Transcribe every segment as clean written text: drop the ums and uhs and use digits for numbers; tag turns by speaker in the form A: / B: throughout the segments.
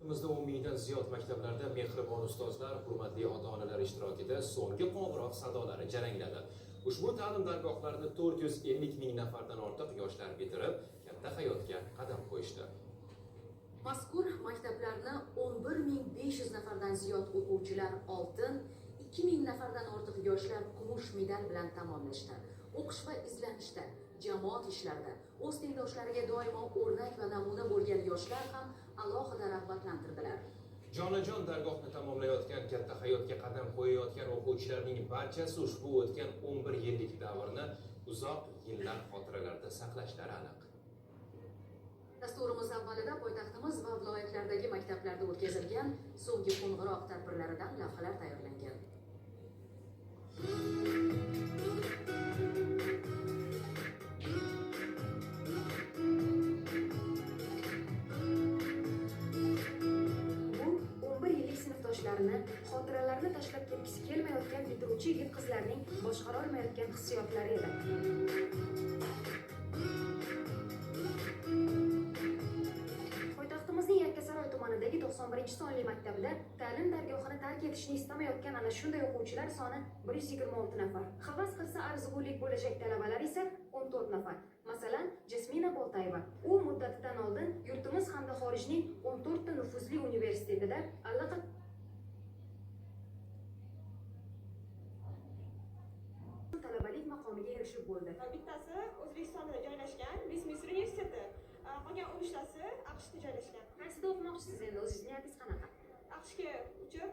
A: Bizda 10 mingdan ziyod maktablarda mehribon ustozlar, hurmatli ota-onalar ishtirokida so'nggi qo'ng'iroq sadolari jarangladi. Ushbu ta'lim dargohlarini 450 ming nafardan ortiq yoshlar bitirib, katta hayotga qadam qo'yishdi.
B: Mazkur maktablarni 11.500 nafardan ziyod o'quvchilar oltin, 2.000 nafardan ortiq yoshlar kumush medal bilan tamomlashdi. O'qish va izlanishda, jamoat ishlarida o'z tengdoshlariga doimo o'rnak va namuna bo'lgan yoshlar ham alohida rag'batlantirdilar.
A: Jonajon dargohni tamomlayotgan, katta hayotga qadam qo'yayotgan o'quvchilarning barchasi ushbu o'tgan 11 yillik davrni uzoq yillar xotiralarida saqlashlari aniq.
B: Dasturimiz avvalida poytaxtimiz va viloyatlardagi maktablarda o'tkazilgan so'nggi qo'ng'iroq tadbirlaridan lavhalar tayyorlangan. Bu 11 yillik sinfdoshlarini, xotiralarini tashlab ketgisi kelmayotgan bitiruvchi yigit-qizlarning boshqara olmayotgan hissiyotlari edi. Poytaxtimizning Yakkasaroy tumanidagi 91-sonli maktabida ta'lim dargohini tark etishni istamayotgan ana shunday o'quvchilar soni 126 nafar. Havas qilsa arzigulik bo'lajak talabalar esa 14 nafar. Masalan, Jasmina Boltayeva. U muddatidan oldin yurtimiz hamda xorijning 14 ta nufuzli universitetida allaqachon talabalik maqomiga erishib bo'ldi.
C: Bittasi O'zbekistonda joylashgan, Westminster universiteti. Qolgan 3tasi AQShda joylashgan.
B: Qaysida o'qimoqchisiz endi? O'zingiz niyatingiz qanaqa?
C: AQShga uchib,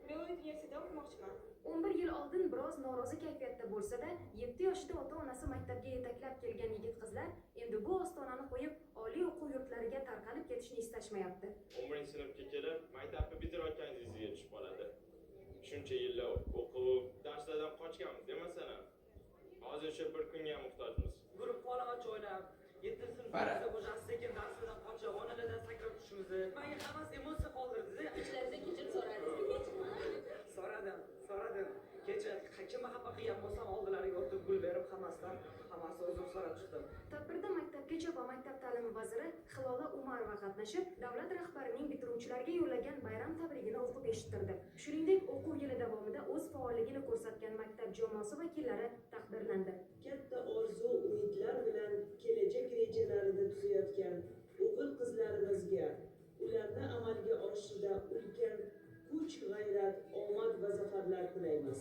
C: Melbourne universitetida o'qimoqchiman.
B: 11 yil oldin biroz norozi kayfiyatda bo'lsa-da, 7 yoshida ota-onasi maktabga yetaklab kelgan yigit-qizlar endi bu ostonani qo'yib, oliy o'quv yurtlariga tarqalib ketishni istashmayapti.
D: 11-sinfga kelib, maktabni bitirayotganingizga tushib qoladi. Shuncha yillar o'qib, darslardan qochganmiz, demasalar. Hozir shu bir kunga muhtojmiz.
E: Guruh qolaman joylab, 7-sinfda bo'shasiz sekin darslardan qochib, onalardan sakrab tushimizni. Menga hammasi emotsiya qoldirdi.
F: Ichlaridan kechirim
E: So'radim. Kecha kimga xafa qilgan bo'lsam, oldilariga o'tib gul berib, hammasi uzr so'rab chiqdim.
B: Tadbirda Maktabgacha va maktab ta'limi vaziri Hilola Umarova qatnashib, davlat rahbarining bitiruvchilarga yo'llagan bayram tabrigini o'qib eshittirdi. Shuningdek, o'quv yili davomida o'z faolligini ko'rsatgan maktab jamoasi vakillari taqdirlandi.
G: Katta orzu, umidlar bilan kelajak rejalarini tuzayotgan o'g'il-qizlarimizga ularni amalga oshirishda ulkan kuch, g'ayrat, omad va zafarlar tilaymiz.